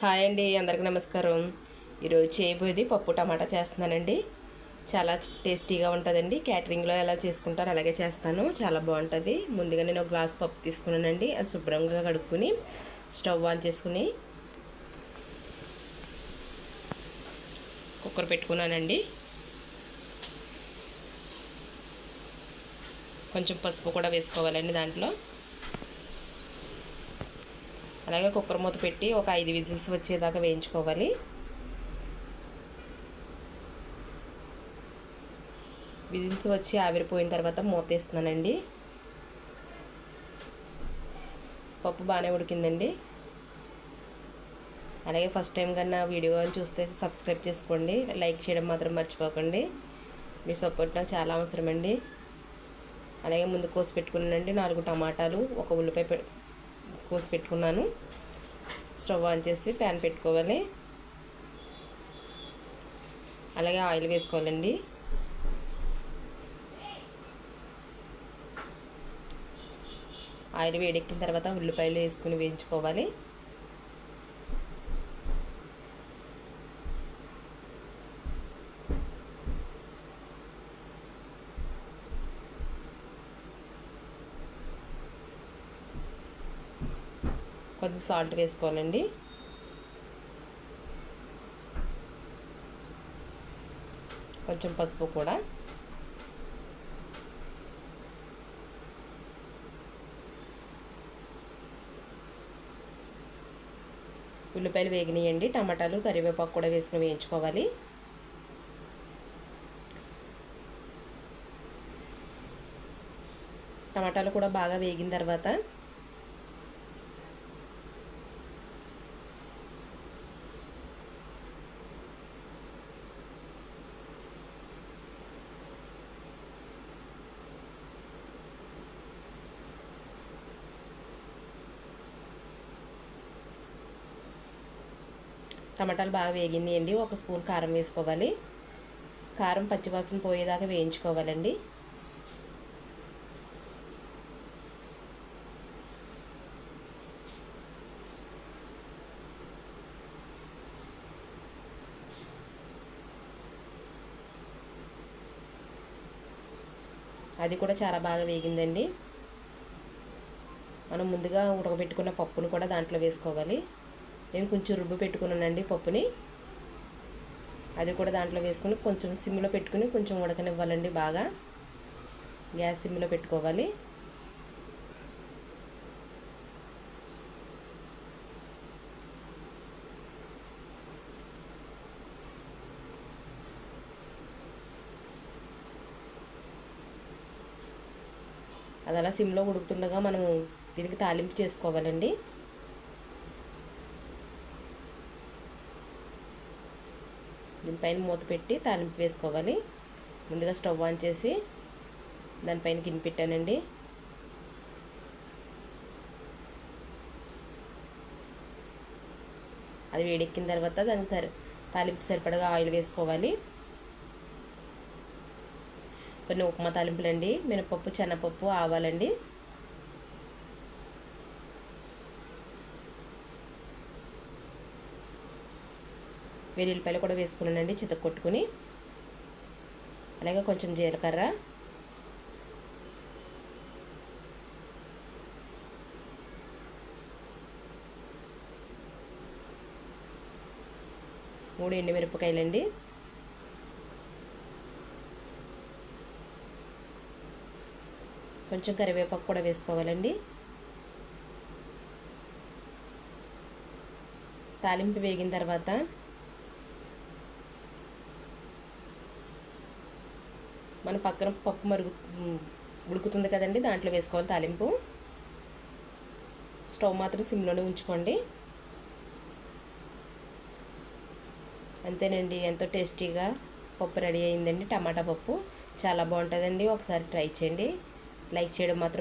Hi అండి, అందరికీ నమస్కారం. ఈరోజు చేయబోయేది పప్పు టమాటా చేస్తున్నానండి. చాలా టేస్టీగా ఉంటుందండి. క్యాటరింగ్లో ఎలా చేసుకుంటారో అలాగే చేస్తాను. చాలా బాగుంటుంది. ముందుగా నేను ఒక గ్లాస్ పప్పు తీసుకున్నానండి. అది శుభ్రంగా కడుక్కుని స్టవ్ ఆన్ చేసుకుని కుక్కర్ పెట్టుకున్నానండి. కొంచెం పసుపు కూడా వేసుకోవాలండి దాంట్లో. అలాగే కుక్కర్ మూత పెట్టి ఒక 5 విజిల్స్ వచ్చేదాకా వేయించుకోవాలి. విజిల్స్ వచ్చి ఆవిరిపోయిన తర్వాత మూత వేస్తున్నానండి. పప్పు బాగానే ఉడికిందండి. అలాగే ఫస్ట్ టైం కన్నా వీడియో కానీ చూస్తే సబ్స్క్రైబ్ చేసుకోండి. లైక్ చేయడం మాత్రం మర్చిపోకండి. మీ సపోర్ట్ నాకు చాలా అవసరమండి. అలాగే ముందు కోసి పెట్టుకున్నానండి 4 టమాటాలు, ఒక ఉల్లిపాయ కోసి పెట్టుకున్నాను. స్టవ్ ఆన్ చేసి ప్యాన్ పెట్టుకోవాలి. అలాగే ఆయిల్ వేసుకోవాలండి. ఆయిల్ వేడెక్కిన తర్వాత ఉల్లిపాయలు వేసుకుని వేయించుకోవాలి. కొంచెం సాల్ట్ వేసుకోవాలండి. కొంచెం పసుపు కూడా. ఉల్లిపాయలు వేగినాయండి. టమాటాలు, కరివేపాకు కూడా వేసుకుని వేయించుకోవాలి. టమాటాలు కూడా బాగా వేగిన తర్వాత టమాటాలు బాగా వేగినాయండి. ఒక స్పూన్ కారం వేసుకోవాలి. కారం పచ్చివాసన పోయేదాకా వేయించుకోవాలండి. అది కూడా చాలా బాగా వేగిందండి. మనం ముందుగా ఉడకబెట్టుకున్న పప్పును కూడా దాంట్లో వేసుకోవాలి. నేను కొంచెం రుబ్బు పెట్టుకున్నానండి పప్పుని. అది కూడా దాంట్లో వేసుకుని కొంచెం సిమ్లో పెట్టుకుని కొంచెం ఉడకనివ్వాలండి. బాగా గ్యాస్ సిమ్లో పెట్టుకోవాలి. అది అలా సిమ్లో ఉడుకుతుండగా మనం దీనికి తాలింపు చేసుకోవాలండి. దీనిపైన మూత పెట్టి తాలింపు వేసుకోవాలి. ముందుగా స్టవ్ ఆన్ చేసి దానిపైన గిన్నె పెట్టానండి. అది వేడెక్కిన తర్వాత దానికి తాలింపు సరిపడగా ఆయిల్ వేసుకోవాలి. కొన్ని ఉప్మా తాలింపులండి. మినపప్పు, శనగపప్పు, ఆవాలండి. వెల్లుల్లిపాయలు కూడా వేసుకున్నానండి చితక్కొట్టుకుని. అలాగే కొంచెం జీలకర్ర, మూడు ఎండుమిరపకాయలండి. కొంచెం కరివేపాకు కూడా వేసుకోవాలండి. తాలింపు వేగిన తర్వాత మన పక్కన పప్పు ఉడుకుతుంది కదండి, దాంట్లో వేసుకోవాలి తాలింపు. స్టవ్ మాత్రం సిమ్లోనే ఉంచుకోండి. అంతేనండి, ఎంతో టేస్టీగా పప్పు రెడీ అయిందండి. టమాటా పప్పు చాలా బాగుంటుందండి. ఒకసారి ట్రై చేయండి. లైక్ చేయడం మాత్రం